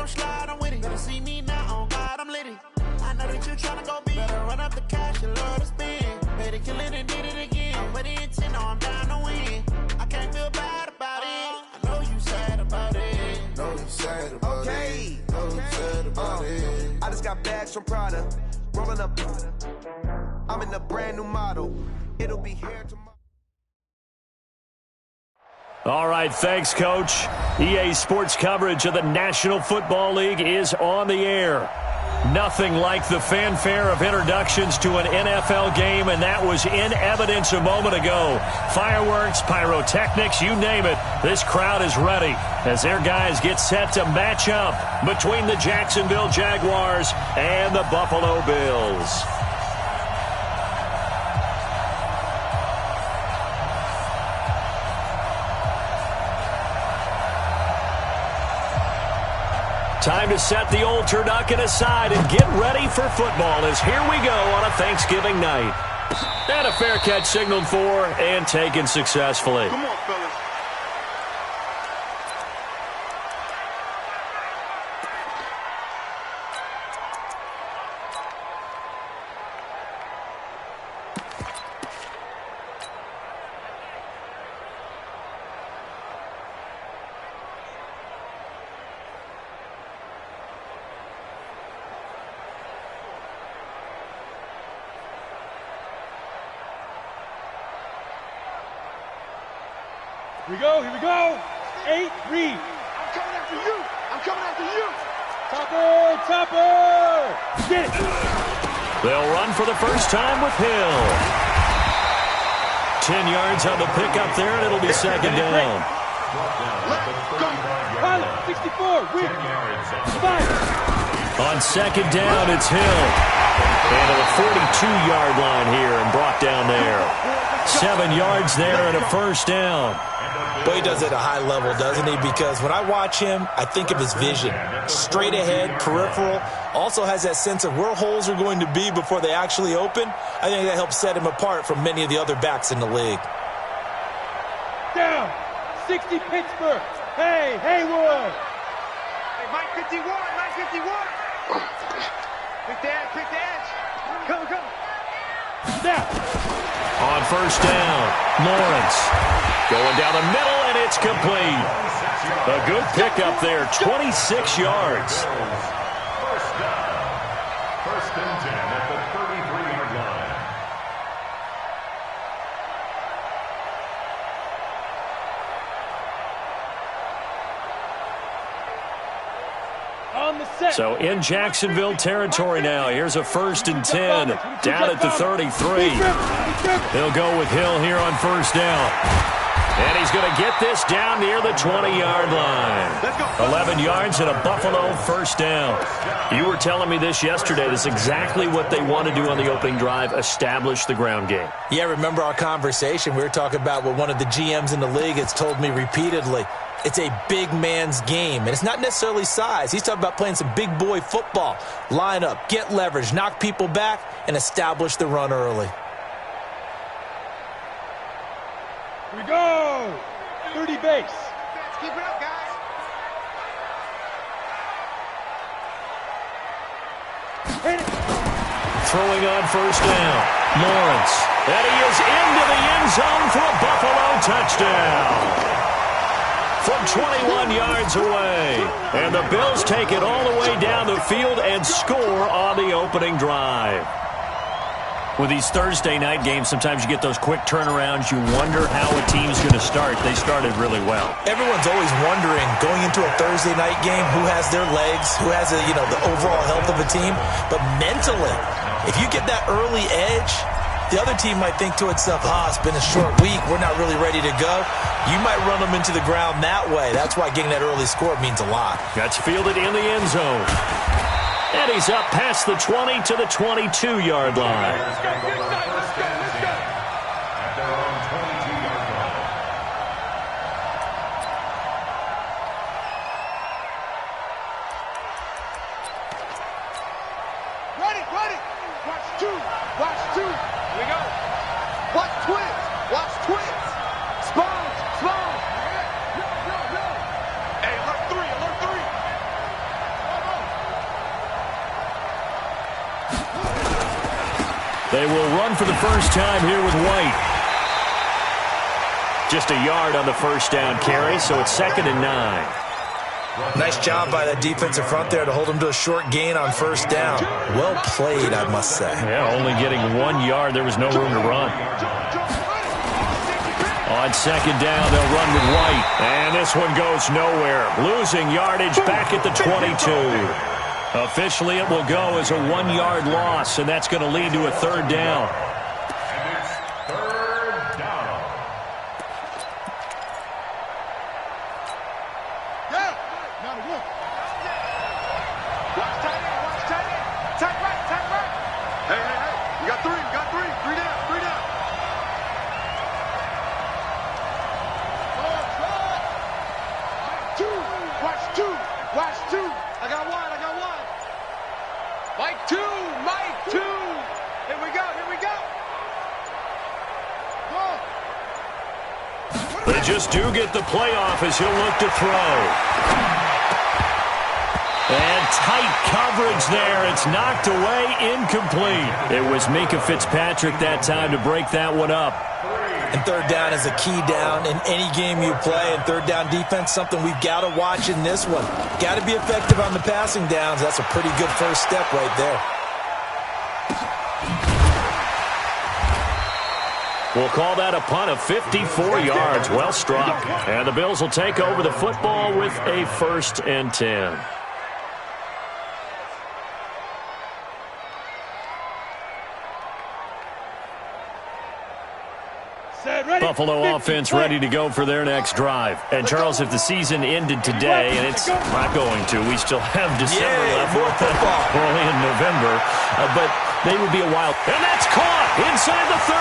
gon' slide, I'm with it. Better see me now, on God, I'm lit it. I know that you tryna go big. Better run up the cash, you love to spend. Better kill it and did it again. I'm with the intent, no, I'm down to win. I can't feel bad about it. I know you sad about it. Know you sad about it. Know you sad about it. I just got bags from Prada. Rolling up. I'm in a brand new model. It'll be here tomorrow. All right, thanks, Coach. EA Sports coverage of the National Football League is on the air. Nothing like the fanfare of introductions to an NFL game, and that was in evidence a moment ago. Fireworks, pyrotechnics, you name it. This crowd is ready as their guys get set to match up between the Jacksonville Jaguars and the Buffalo Bills. Time to set the old turducken aside and get ready for football as here we go on a Thanksgiving night. And a fair catch signaled for and taken successfully. Come on, fellas. Here we go, here we go. 8, read. I'm coming after you. I'm coming after you. Topper. Get it. They'll run for the first time with Hill. 10 yards on the pickup there, and it'll be second down. Let's go. Pilot, 64, win. 5. On second down, it's Hill. And to the 42-yard line here and brought down there. 7 yards there and a first down. But he does it at a high level, doesn't he? Because when I watch him, I think of his vision. Straight ahead, peripheral. Also has that sense of where holes are going to be before they actually open. I think that helps set him apart from many of the other backs in the league. Down. 60 Pittsburgh. Hey, Haywood. Hey, Mike 51, Mike 51. Pick the edge. Come. Snap. On first down, Lawrence going down the middle, and it's complete. A good pickup there, 26 yards. First down. First and 10 at the 33-yard line. On the set. So in Jacksonville territory now. Here's a first and 10 down at the 33. They'll go with Hill here on first down. And he's going to get this down near the 20-yard line. 11 yards and a Buffalo first down. You were telling me this yesterday. This is exactly what they want to do on the opening drive, establish the ground game. Yeah, remember our conversation. We were talking about what one of the GMs in the league has told me repeatedly. It's a big man's game, and it's not necessarily size. He's talking about playing some big boy football. Line up, get leverage, knock people back, and establish the run early. Here we go. 30 base. Keep it up, guys. Hit it. Throwing on first down, Lawrence. And he is into the end zone for a Buffalo touchdown. From 21 yards away. And the Bills take it all the way down the field and score on the opening drive. With these Thursday night games, sometimes you get those quick turnarounds. You wonder how a team's going to start. They started really well. Everyone's always wondering, going into a Thursday night game, who has their legs, who has the overall health of a team. But mentally, if you get that early edge, the other team might think to itself, it's been a short week. We're not really ready to go. You might run them into the ground that way. That's why getting that early score means a lot. That's fielded in the end zone. And he's up past the 20 to the 22-yard line. At their own 22-yard line. Run it. Watch two. Here we go. Watch twins. Spawn. Hey, alert three. They will run for the first time here with White. Just a yard on the first down carry, so it's 2nd and 9. Nice job by that defensive front there to hold them to a short gain on first down. Well played, I must say. Yeah, only getting 1 yard. There was no room to run. On 2nd down, they'll run with White. And this one goes nowhere. Losing yardage back at the 22. Officially, it will go as a 1-yard loss, and that's going to lead to a 3rd down. And it's 3rd down. Yeah. Now to look. Watch tight end. Watch tight end. Tight right. Tight right. Hey, hey, hey. You got 3. You got 3. 3 down. 3 down. Watch 2. Watch 2. I got 1. I got 1. Mike 2. Mike 2. Here we go. Here we go. They just do get the playoff as he'll look to throw. And tight coverage there. It's knocked away, incomplete. It was Mika Fitzpatrick that time to break that one up. And 3rd down is a key down in any game you play. And 3rd down defense, something we've got to watch in this one. Got to be effective on the passing downs. That's a pretty good first step right there. We'll call that a punt of 54 yards. Well struck. And the Bills will take over the football with a 1st and 10. Buffalo offense ready to go for their next drive. And, Charles, if the season ended today, and it's not going to, we still have December left, early in November, but they would be a while. And that's caught inside the 30.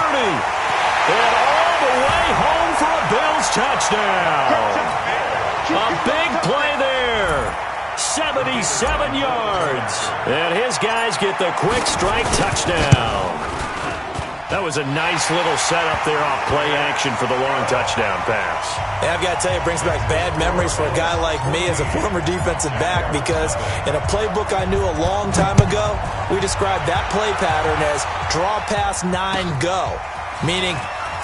And all the way home for a Bills touchdown. A big play there. 77 yards. And his guys get the quick strike touchdown. That was a nice little setup there off play action for the long touchdown pass. And I've got to tell you, it brings back bad memories for a guy like me as a former defensive back, because in a playbook I knew a long time ago, we described that play pattern as draw pass 9 go, meaning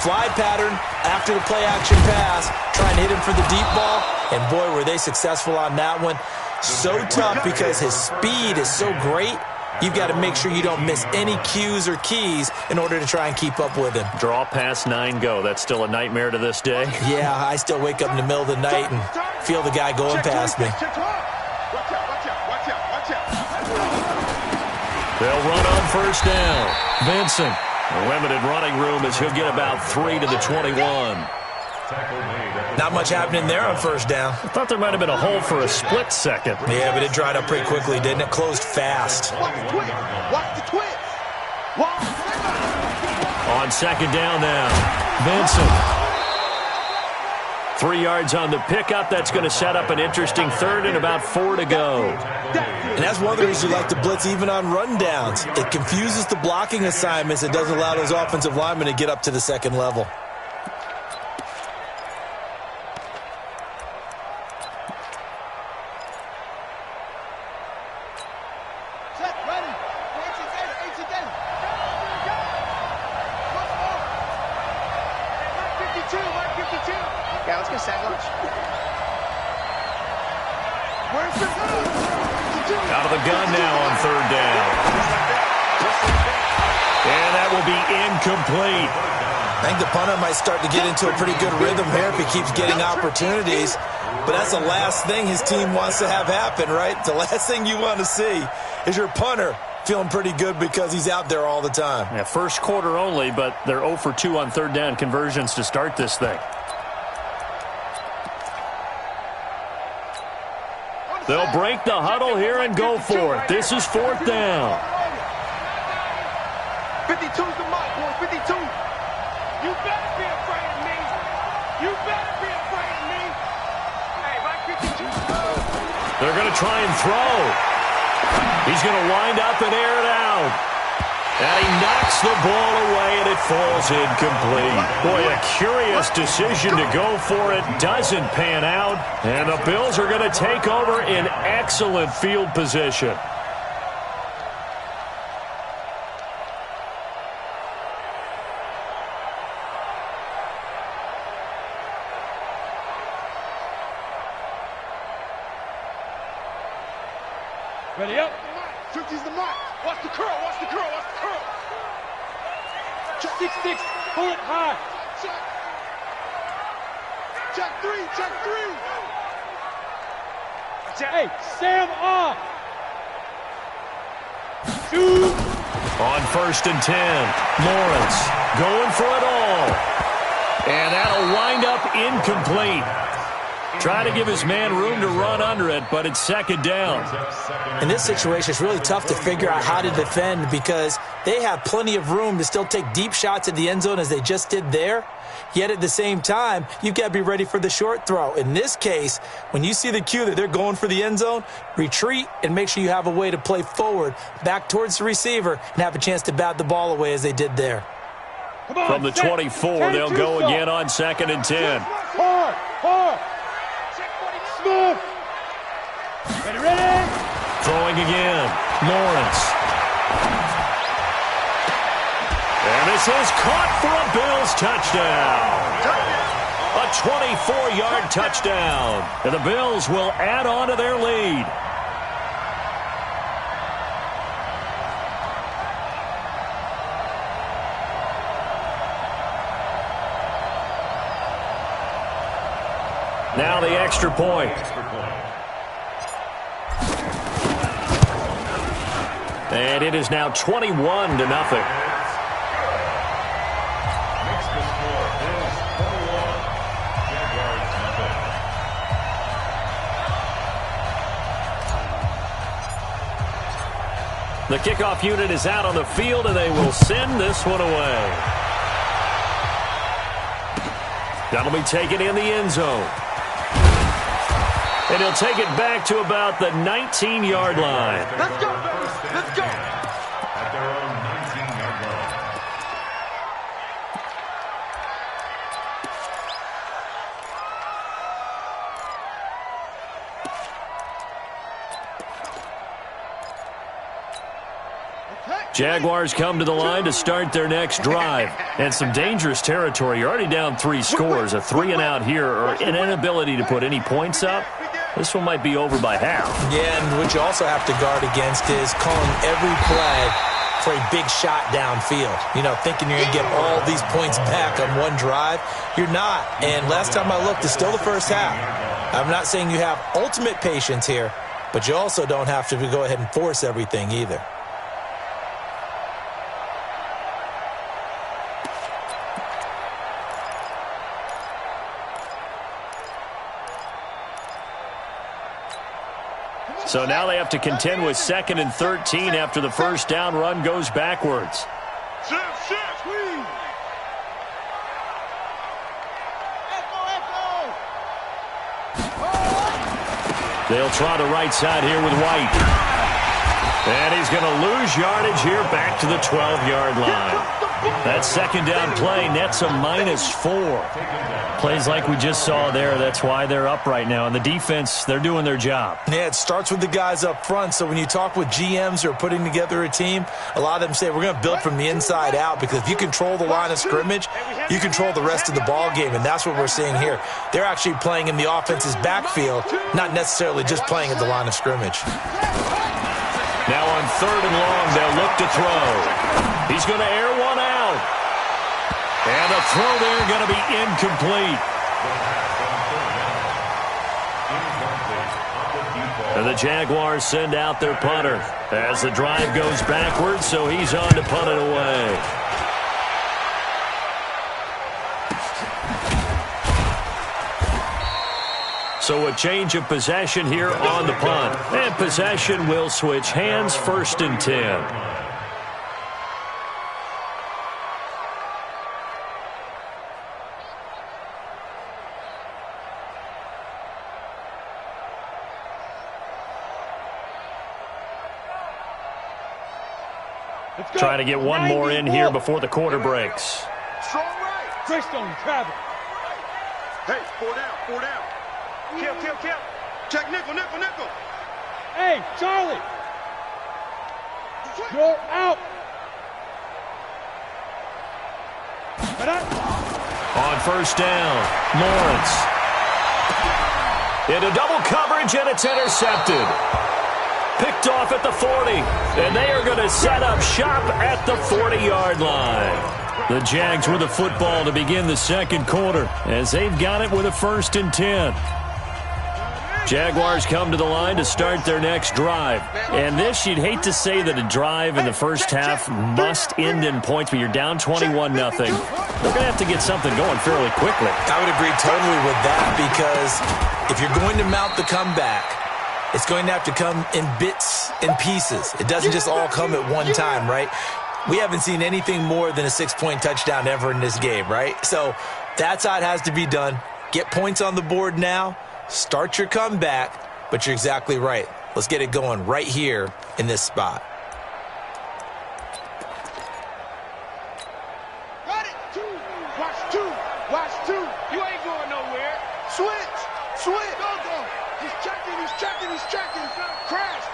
fly pattern after the play action pass, try and hit him for the deep ball, and boy, were they successful on that one. So tough because his speed is so great. You've got to make sure you don't miss any cues or keys in order to try and keep up with him. Draw pass 9 go. That's still a nightmare to this day. Yeah, I still wake up in the middle of the night and feel the guy going past me. They'll run on first down. Vincent, a limited running room as he'll get about 3 to the 21. Not much happening there on first down. I thought there might have been a hole for a split second. Yeah, but it dried up pretty quickly, didn't it? Closed fast. Watch the twist. On 2nd down now, Vincent. 3 yards on the pickup. That's going to set up an interesting 3rd and about 4 to go. And that's one of the reasons you like to blitz even on rundowns. It confuses the blocking assignments. It doesn't allow those offensive linemen to get up to the second level. Yeah, let's get sandwich. Where's the Out of the gun now on 3rd down. And that will be incomplete. I think the punter might start to get into a pretty good rhythm here if he keeps getting opportunities. But that's the last thing his team wants to have happen, right? The last thing you want to see is your punter feeling pretty good because he's out there all the time. Yeah, first quarter only, but they're 0 for 2 on 3rd down conversions to start this thing. They'll break the huddle here and go for it. This is 4th down. 52's the mark, boy. 52. You better be afraid of me. You better be afraid of me. Hey, Mike 52. They're going to try and throw. He's going to wind up and air it out. And he knocks the ball away, and it falls incomplete. Boy, a curious decision to go for it. Doesn't pan out. And the Bills are going to take over in excellent field position. 50's the mark. Watch the curl, watch the curl, watch the curl. 6-6, pull it high. Check. Check three, check three. Hey, Sam off. 2. On 1st and 10, Lawrence going for it all. And that'll wind up incomplete. Trying to give his man room to run under it, but it's 2nd down. In this situation, it's really tough to figure out how to defend because they have plenty of room to still take deep shots at the end zone as they just did there. Yet at the same time, you've got to be ready for the short throw. In this case, when you see the cue that they're going for the end zone, retreat and make sure you have a way to play forward, back towards the receiver, and have a chance to bat the ball away as they did there. From the 24, they'll go again on 2nd and 10. Hard. Smooth. Ready? Throwing again, Lawrence. And this is caught for a Bills touchdown. A 24-yard touchdown. And the Bills will add on to their lead. Now the extra point. And it is now 21-0. The kickoff unit is out on the field, and they will send this one away. That'll be taken in the end zone. And he'll take it back to about the 19-yard line. Let's go, fellas. Let's go. At their own 19-yard line. Jaguars come to the line to start their next drive. And some dangerous territory. You're already down 3 scores. A 3-and-out here or an inability to put any points up. This one might be over by half. Yeah, and what you also have to guard against is calling every play for a big shot downfield. You know, thinking you're going to get all these points back on one drive. You're not. And last time I looked, it's still the first half. I'm not saying you have ultimate patience here, but you also don't have to go ahead and force everything either. So now they have to contend with 2nd and 13 after the first down run goes backwards. They'll try the right side here with White. And he's going to lose yardage here back to the 12-yard line. That 2nd down play nets a -4. Plays like we just saw there. That's why they're up right now. And the defense, they're doing their job. Yeah, it starts with the guys up front. So when you talk with GMs who are putting together a team, a lot of them say we're going to build from the inside out because if you control the line of scrimmage, you control the rest of the ball game. And that's what we're seeing here. They're actually playing in the offense's backfield, not necessarily just playing at the line of scrimmage. Now on 3rd and long, they'll look to throw. He's going to air one out. And the throw there going to be incomplete. And the Jaguars send out their punter as the drive goes backwards, so he's on to punt it away. So a change of possession here on the punt. And possession will switch hands, 1st and 10. Trying to get one more in here before the quarter breaks. Strong right. Greystone, travel. Hey, 4 down, 4 down. Kill. Check nickel. Hey, Charlie. You're out. On 1st down, Lawrence. Into double coverage, and it's intercepted. Picked off at the 40. And they are going to set up shop at the 40-yard line. The Jags with the football to begin the second quarter as they've got it with a 1st and 10. Jaguars come to the line to start their next drive. And this, you'd hate to say that a drive in the first half must end in points, but you're down 21-0. They're going to have to get something going fairly quickly. I would agree totally with that because if you're going to mount the comeback, it's going to have to come in bits and pieces. It doesn't just all come at one time, right? We haven't seen anything more than a 6-point touchdown ever in this game, right? So that's how it has to be done. Get points on the board now. Start your comeback, but you're exactly right. Let's get it going right here in this spot. Got it. Watch two. Watch two. You ain't going nowhere. Switch. Go. He's checking. Crash.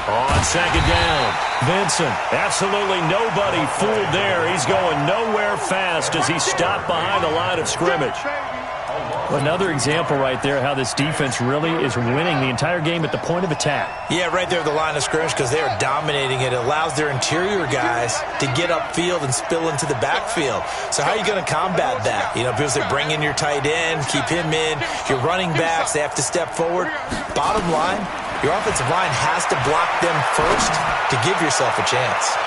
On second down, Vincent. Absolutely nobody fooled there. He's going nowhere fast as he stopped behind the line of scrimmage. Another example right there how this defense really is winning the entire game at the point of attack. Yeah, right there at the line of scrimmage because they are dominating it. It allows their interior guys to get upfield and spill into the backfield. So how are you going to combat that? You know, people say bring in your tight end, keep him in. Your running backs, they have to step forward. Bottom line, your offensive line has to block them first to give yourself a chance.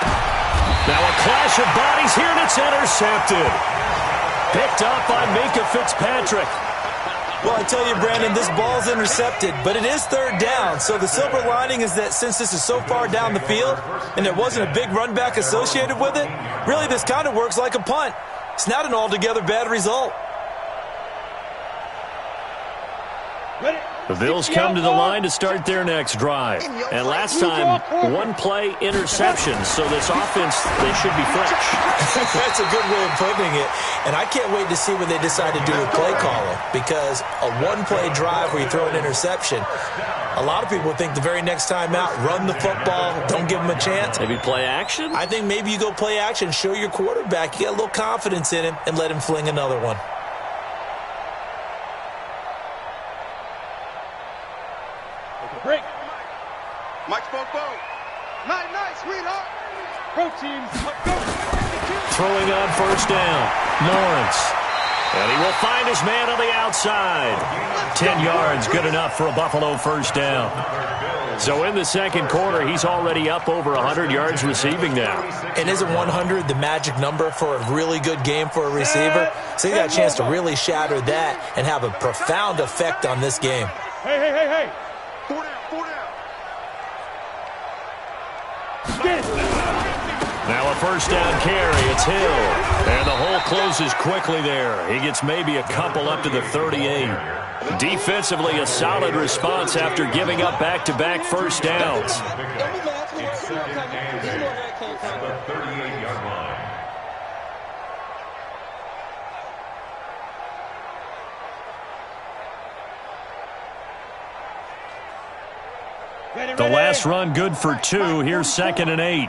Now a clash of bodies here, and it's intercepted. Picked up by Minkah Fitzpatrick. Well, I tell you, Brandon, this ball's intercepted, but it is 3rd down. So the silver lining is that since this is so far down the field and there wasn't a big run back associated with it, really this kind of works like a punt. It's not an altogether bad result. The Bills come to the line to start their next drive. And last time, 1-play interception, so this offense, they should be fresh. That's a good way of putting it. And I can't wait to see what they decide to do with play calling because a 1-play drive where you throw an interception, a lot of people think the very next time out, run the football, don't give them a chance. Maybe play action? I think maybe you go play action, show your quarterback, you get a little confidence in him, and let him fling another one. Break. Mike spoke. Nice, sweetheart. Go teams. Go. Throwing on 1st down, Lawrence. And he will find his man on the outside. 10 yards, good enough for a Buffalo 1st down. So in the second quarter, he's already up over 100 yards receiving now. And isn't 100 the magic number for a really good game for a receiver? So he got a chance to really shatter that and have a profound effect on this game. Hey. 4 down. Get it. Now a 1st down carry. It's Hill. And the hole closes quickly there. He gets maybe a couple up to the 38. Defensively, a solid response after giving up back-to-back 1st downs. The 38-yard line. The last run good for 2. Here's 2nd and 8. Hey,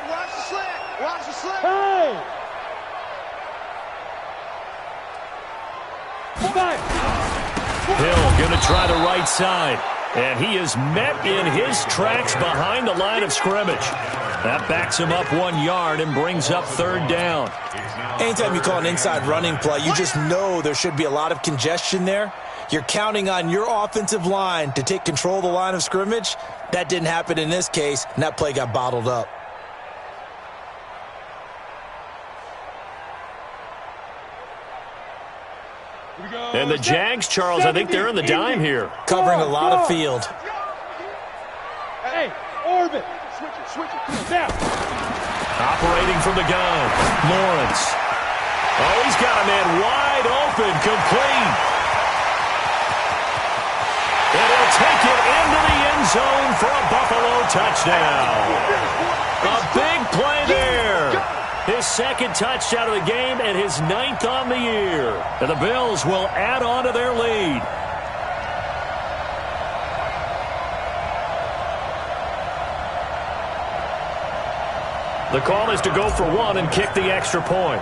watch the slant. Hey. Hill going to try the right side. And he is met in his tracks behind the line of scrimmage. That backs him up 1 yard and brings up 3rd down. Anytime you call an inside running play, you just know there should be a lot of congestion there. You're counting on your offensive line to take control of the line of scrimmage. That didn't happen in this case, and that play got bottled up. And the Jags, Charles, I think they're in the dime here. Covering a lot of field. Hey, orbit. Switch it. Now. Operating from the gun, Lawrence. Oh, he's got a man wide open, complete. And he'll take it into the end zone for a Buffalo touchdown. A big play there. His 2nd touchdown of the game and his 9th on the year. And the Bills will add on to their lead. The call is to go for one and kick the extra point.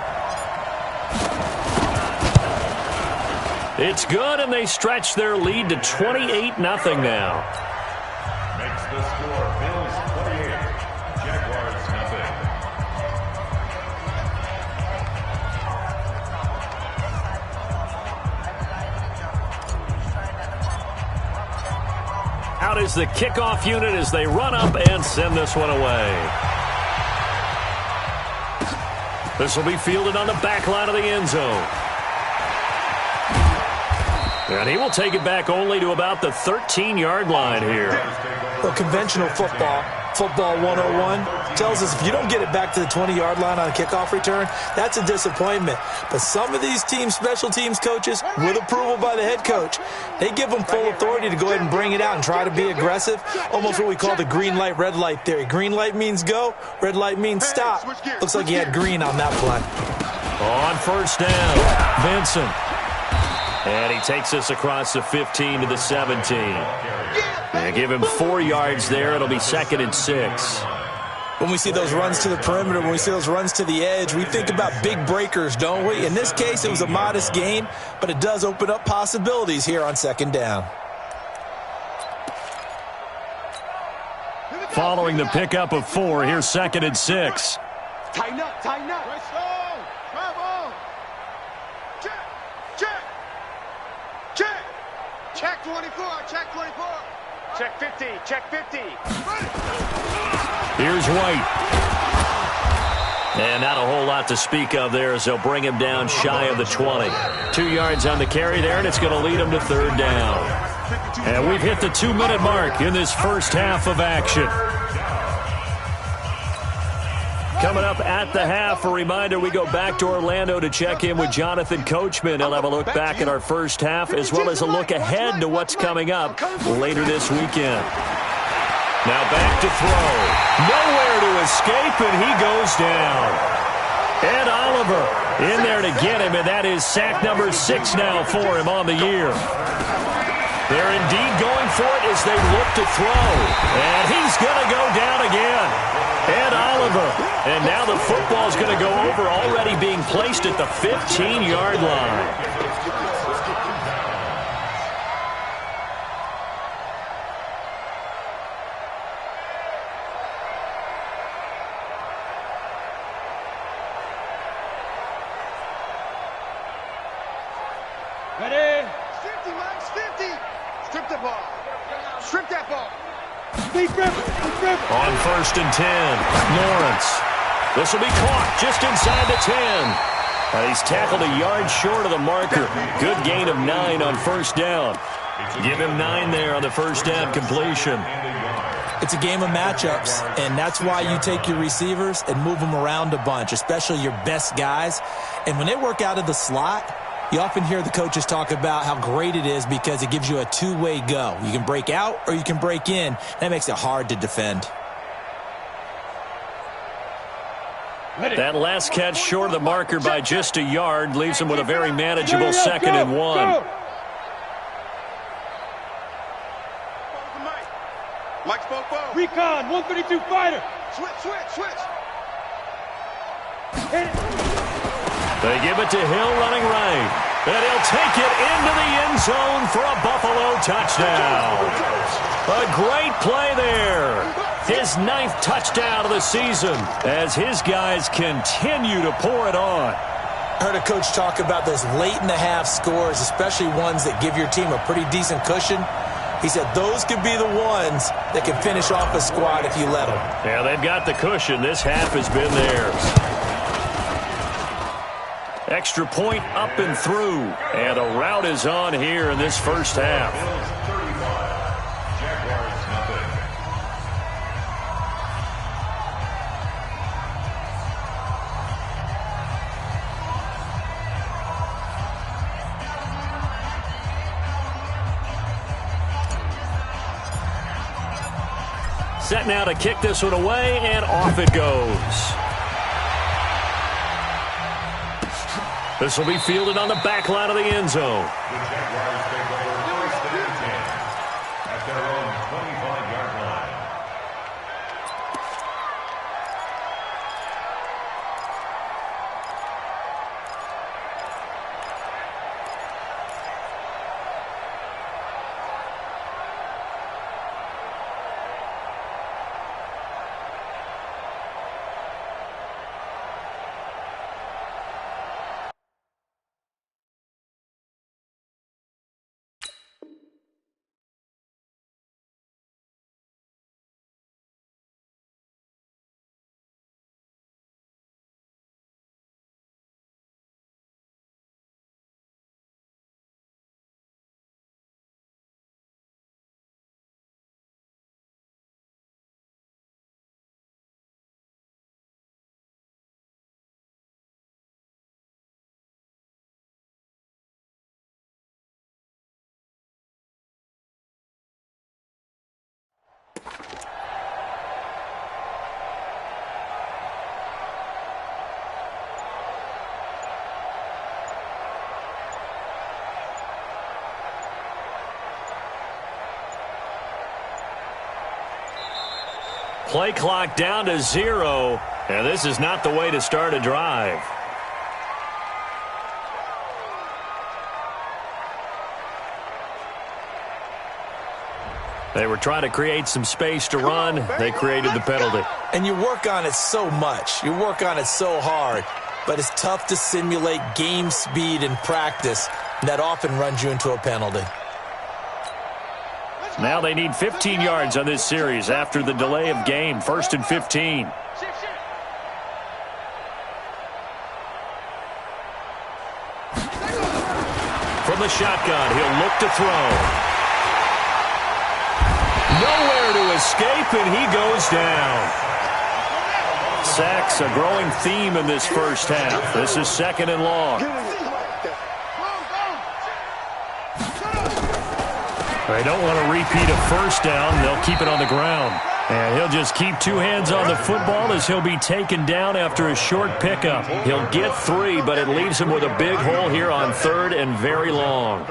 It's good, and they stretch their lead to 28-0 now. Makes the score Bills 28, Jaguars nothing. Out is the kickoff unit as they run up and send this one away. This will be fielded on the back line of the end zone. And he will take it back only to about the 13-yard line here. Well, conventional football 101, tells us if you don't get it back to the 20-yard line on a kickoff return, that's a disappointment. But some of these teams, special teams coaches, with approval by the head coach, they give them full authority to go ahead and bring it out and try to be aggressive, almost what we call the green light, red light theory. Green light means go, red light means stop. Looks like he had green on that play. On first down, Vincent. And he takes us across the 15 to the 17. And give him 4 yards there. It'll be 2nd and 6. When we see those runs to the perimeter, when we see those runs to the edge, we think about big breakers, don't we? In this case, it was a modest gain, but it does open up possibilities here on 2nd down. Following the pickup of 4, here's 2nd and 6. Tighten up, tighten up. Right slow. Travel. Check, check. Check. Check 24, check 24. Check 50, check 50. Here's White. And not a whole lot to speak of there as they'll bring him down shy of the 20. 2 yards on the carry there, and it's going to lead him to 3rd down. And we've hit the 2-minute mark in this first half of action. Coming up at the half, a reminder, we go back to Orlando to check in with Jonathan Coachman. He'll have a look back at our first half as well as a look ahead to what's coming up later this weekend. Now back to throw. Nowhere to escape, and he goes down. Ed Oliver in there to get him, and that is sack number 6 now for him on the year. They're indeed going for it as they look to throw. And he's going to go down again. Ed Oliver. And now the football's going to go over, already being placed at the 15-yard line. Ready? 50, Max, 50. Strip the ball. Strip that ball. Deep grip. On 1st and 10, Lawrence. This will be caught just inside the 10. He's tackled a yard short of the marker. Good gain of 9 on 1st down. Give him 9 there on the 1st down completion. It's a game of matchups, and that's why you take your receivers and move them around a bunch, especially your best guys. And when they work out of the slot, you often hear the coaches talk about how great it is because it gives you a two-way go. You can break out or you can break in. That makes it hard to defend. That last catch short of the marker by just a yard leaves him with a very manageable 2nd and 1. Mike spoke ball. Recon, 132 fighter. Switch. Hit it. They give it to Hill running right. And he'll take it into the end zone for a Buffalo touchdown. A great play there. His 9th touchdown of the season as his guys continue to pour it on. I heard a coach talk about those late-in-the-half scores, especially ones that give your team a pretty decent cushion. He said those could be the ones that can finish off a squad if you let them. Yeah, they've got the cushion. This half has been theirs. Extra point up and through. And a rout is on here in this first half. Bills 35, Jaguars nothing. Set now to kick this one away, and off it goes. This will be fielded on the back line of the end zone. The Jaguars take over 1st and 10 at their own 25-yard line. Play clock down to 0, and this is not the way to start a drive. They were trying to create some space to run. They created the penalty. And you work on it so much. You work on it so hard. But it's tough to simulate game speed in practice. And that often runs you into a penalty. Now they need 15 yards on this series after the delay of game. 1st and 15. From the shotgun, he'll look to throw. Nowhere to escape, and he goes down. Sacks, a growing theme in this first half. This is 2nd and long. They don't want to repeat a first down. They'll keep it on the ground. And he'll just keep 2 hands on the football as he'll be taken down after a short pickup. He'll get 3, but it leaves him with a big hole here on 3rd and very long.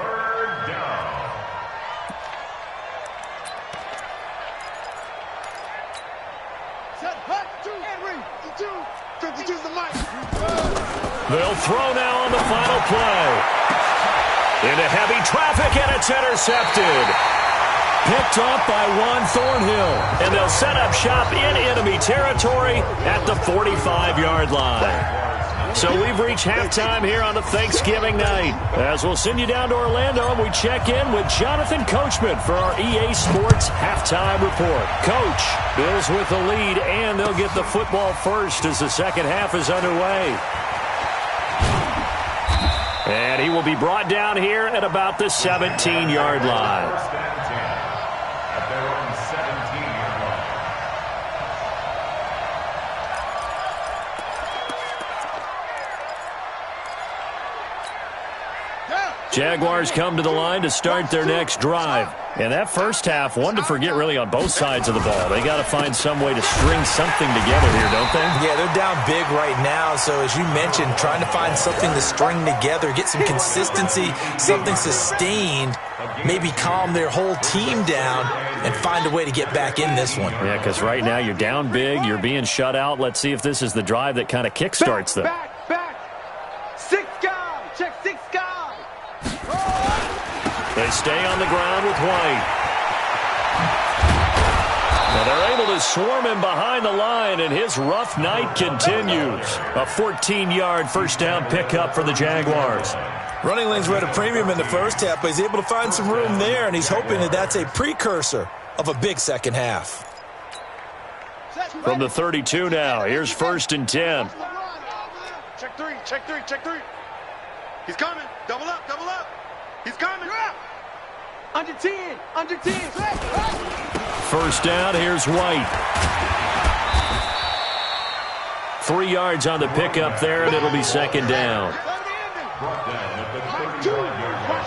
They'll throw now on the final play. Into heavy traffic, and it's intercepted. Picked off by Juan Thornhill. And they'll set up shop in enemy territory at the 45-yard line. So we've reached halftime here on a Thanksgiving night. As we'll send you down to Orlando, and we check in with Jonathan Coachman for our EA Sports Halftime Report. Coach, Bills with the lead, and they'll get the football first as the second half is underway. And he will be brought down here at about the 17-yard line. Jaguars come to the line to start their next drive. And that first half, one to forget really on both sides of the ball. They got to find some way to string something together here, don't they? Yeah, they're down big right now. So as you mentioned, trying to find something to string together, get some consistency, something sustained, maybe calm their whole team down and find a way to get back in this one. Yeah, because right now you're down big, you're being shut out. Let's see if this is the drive that kind of kickstarts them. Back. 6 guys. Check 6 guys. They stay on the ground with White. Now they're able to swarm him behind the line, and his rough night continues. A 14-yard first down pickup for the Jaguars. Running lanes were at a premium in the first half, but he's able to find some room there, and he's hoping that that's a precursor of a big second half. From the 32 now, here's 1st and 10. Check 3. He's coming. Double up. He's coming. Under 10. 1st down, here's White. 3 yards on the pickup there, and it'll be 2nd down. Watch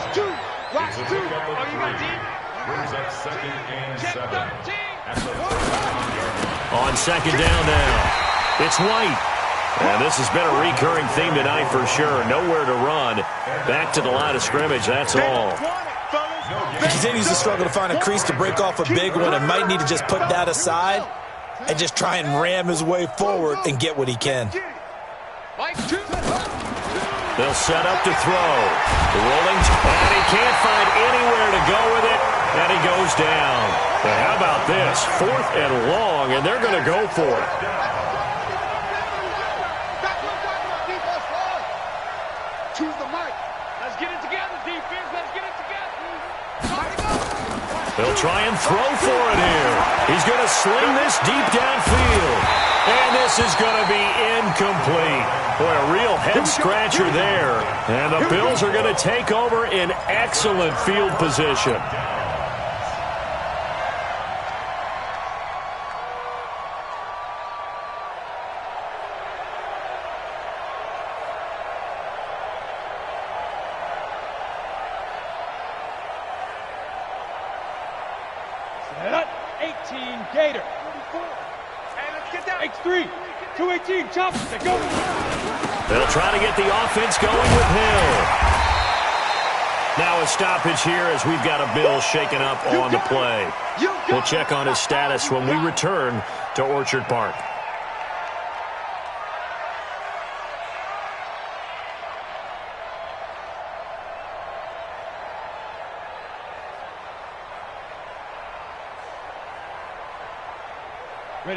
two. Oh, you got deep? Brings up 2nd and 7. On 2nd down now, it's White. And this has been a recurring theme tonight for sure. Nowhere to run. Back to the line of scrimmage, that's all. He continues to struggle to find a crease to break off a big one and might need to just put that aside and just try and ram his way forward and get what he can. They'll set up to throw. The rolling, and he can't find anywhere to go with it, and he goes down. But how about this? 4th and long, and they're going to go for it. Choose the mic. Let's get it together, defense. Let's get it together. They'll try and throw for it here. He's going to sling this deep downfield. And this is going to be incomplete. Boy, a real head-scratcher there. And the Bills are going to take over in excellent field position. Set up. 18 Gator. Hey, let's get that. X3. 218 chop. They go. They'll try to get the offense going with Hill. Now a stoppage here as we've got a bill shaken up on the play. We'll check on his status when we return to Orchard Park.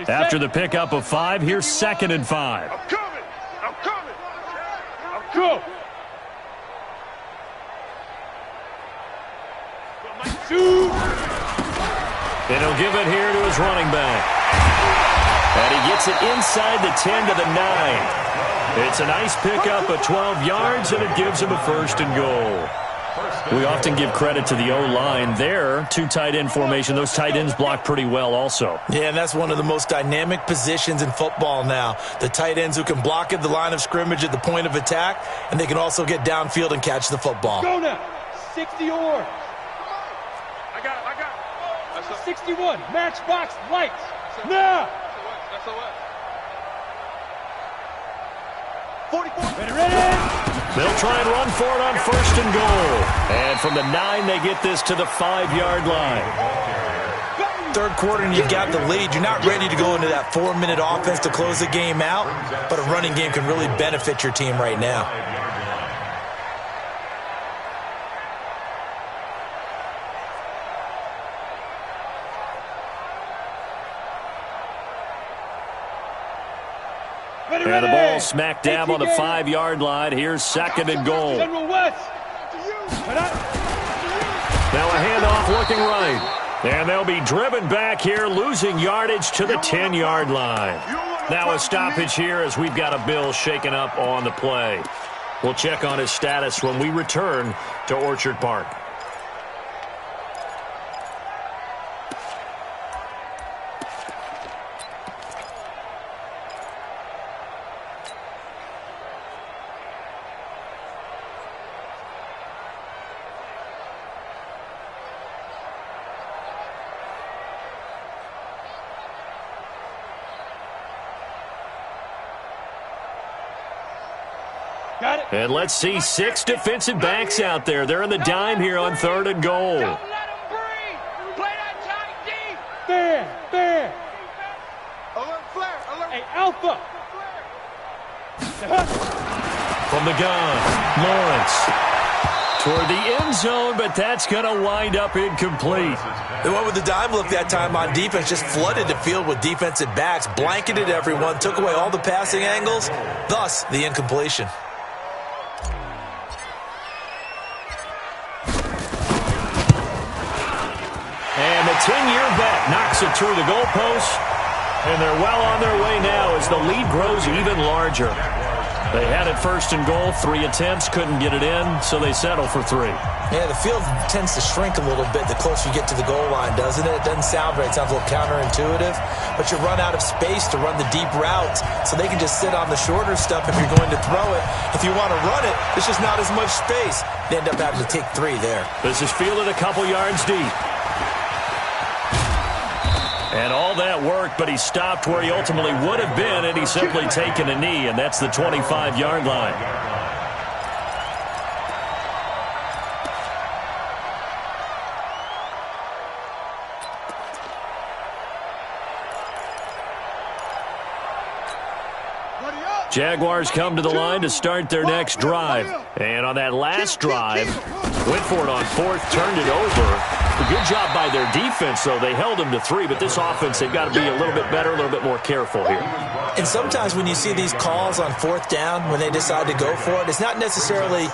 After the pickup of 5, here's 2nd and 5. I'm coming. Go. And he'll give it here to his running back. And he gets it inside the 10 to the 9. It's a nice pickup of 12 yards, and it gives him a 1st and goal. We often give credit to the O-line there. 2 tight end formation. Those tight ends block pretty well also. Yeah, and that's one of the most dynamic positions in football now. The tight ends who can block at the line of scrimmage at the point of attack, and they can also get downfield and catch the football. Go now. 60 or. I got it. 61. Matchbox lights. Now. That's a what? 44. Ready. They'll try and run for it on 1st and goal. And from the 9, they get this to the 5-yard line. Third quarter and you've got the lead. You're not ready to go into that 4-minute offense to close the game out, but a running game can really benefit your team right now. And the ball smack dab on the 5-yard line. Here's 2nd and goal. General West. Now a handoff looking right. And they'll be driven back here, losing yardage to the 10-yard line. Now a stoppage here as we've got a bill shaken up on the play. We'll check on his status when we return to Orchard Park. And let's see 6 defensive backs out there. They're in the dime here on 3rd and goal. Don't let him breathe. Play that tight deep. Fair. Alert flare. Alert. Hey, Alpha. From the gun, Lawrence. Toward the end zone, but that's going to wind up incomplete. They went with the dime look that time on defense, just flooded the field with defensive backs, blanketed everyone, took away all the passing angles, thus the incompletion. And the 10-year bet knocks it through the goalpost, and they're well on their way now as the lead grows even larger. They had it 1st and goal, 3 attempts, couldn't get it in, so they settle for 3. Yeah, the field tends to shrink a little bit the closer you get to the goal line, doesn't it? It doesn't sound right. It sounds a little counterintuitive, but you run out of space to run the deep routes, so they can just sit on the shorter stuff if you're going to throw it. If you want to run it, there's just not as much space. They end up having to take 3 there. This is fielded a couple yards deep. And all that worked, but he stopped where he ultimately would have been, and he's simply taken a knee, and that's the 25-yard line. Jaguars come to the line to start their next drive. And on that last drive, went for it on 4th, turned it over. A good job by their defense, though. They held them to 3, but this offense, they've got to be a little bit better, a little bit more careful here. And sometimes when you see these calls on 4th down, when they decide to go for it, it's not necessarily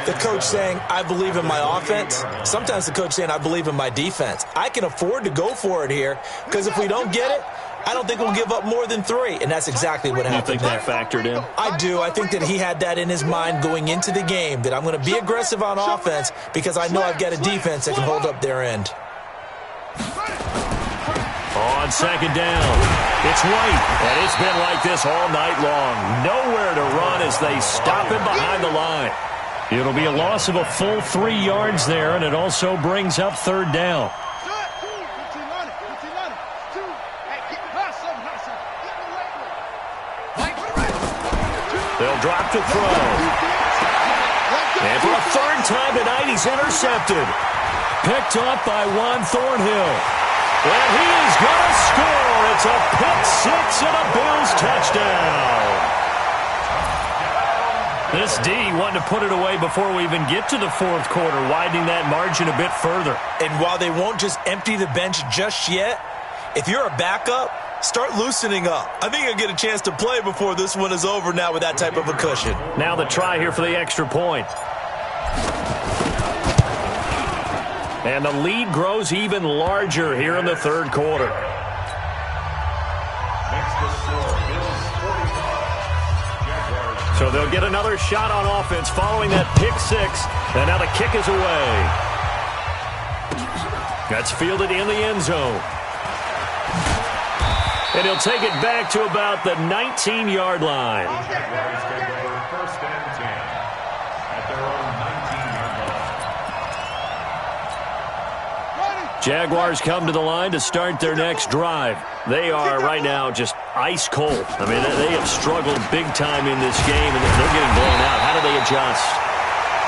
the coach saying, I believe in my offense. Sometimes the coach saying, I believe in my defense. I can afford to go for it here, because if we don't get it, I don't think we'll give up more than 3, and that's exactly what happened. You think that factored in? I do. I think that he had that in his mind going into the game, that I'm going to be aggressive on offense because I know I've got a defense that can hold up their end. On 2nd down, it's White, and it's been like this all night long. Nowhere to run as they stop him behind the line. It'll be a loss of a full 3 yards there, and it also brings up 3rd down. They'll drop to throw. And for a 3rd time tonight. He's intercepted. Picked up by Juan Thornhill. And he is going to score. It's a pick six and a Bills touchdown. This D wanting to put it away before we even get to the fourth quarter, widening that margin a bit further. And while they won't just empty the bench just yet, if you're a backup, start loosening up. I think you'll get a chance to play before this one is over now with that type of a cushion. Now the try here for the extra point. And the lead grows even larger here in the third quarter. So they'll get another shot on offense following that pick six. And now the kick is away. That's fielded in the end zone. And he'll take it back to about the 19-yard line. First and 10 at their own 19-yard line. Jaguars come to the line to start their next drive. They are right now just ice cold. I mean, they have struggled big time in this game, and they're getting blown out. How do they adjust?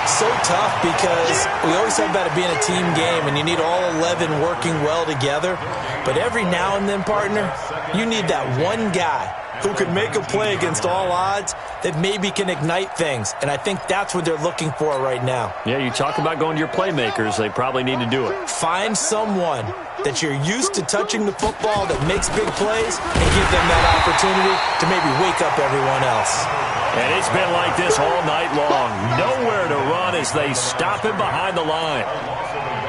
So tough because we always talk about it being a team game, and you need all 11 working well together. But every now and then, partner, you need that one guy who can make a play against all odds that maybe can ignite things. And I think that's what they're looking for right now. Yeah, you talk about going to your playmakers. They probably need to do it. Find someone that you're used to touching the football that makes big plays and give them that opportunity to maybe wake up everyone else. And it's been like this all night long. Nowhere to run as they stop him behind the line.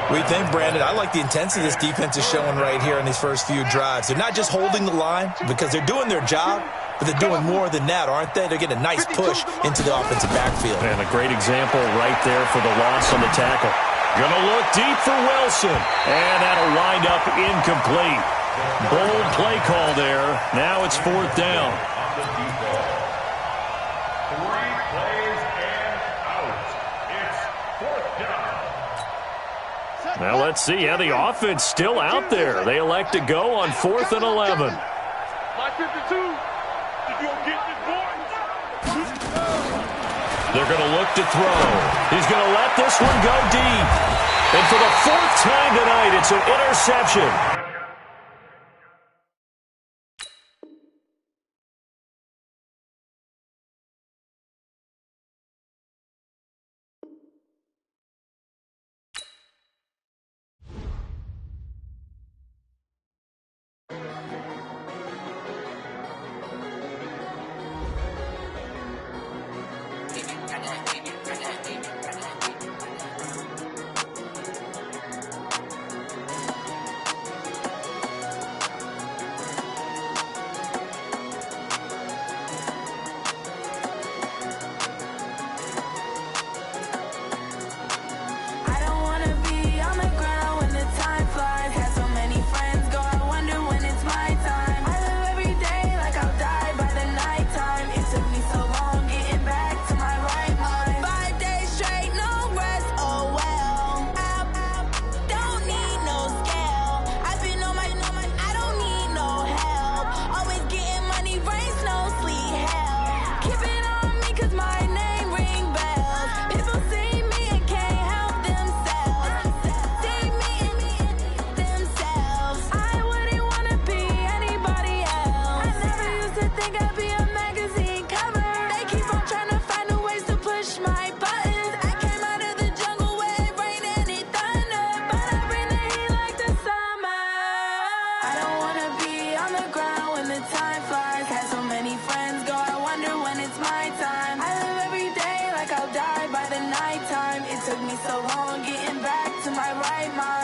What do you think, Brandon? I like the intensity this defense is showing right here in these first few drives. They're not just holding the line because they're doing their job, but they're doing more than that, aren't they? They're getting a nice push into the offensive backfield. And a great example right there for the loss on the tackle. Gonna look deep for Wilson. And that'll wind up incomplete. Bold play call there. Now it's fourth down. 3 plays and out. It's fourth down. Now let's see how the offense still out there. They elect to go on 4th and 11. My 52. If you don't get this boy. They're going to look to throw. He's going to let this one go deep. And for the 4th time tonight, it's an interception. Took me so long getting back to my right mind.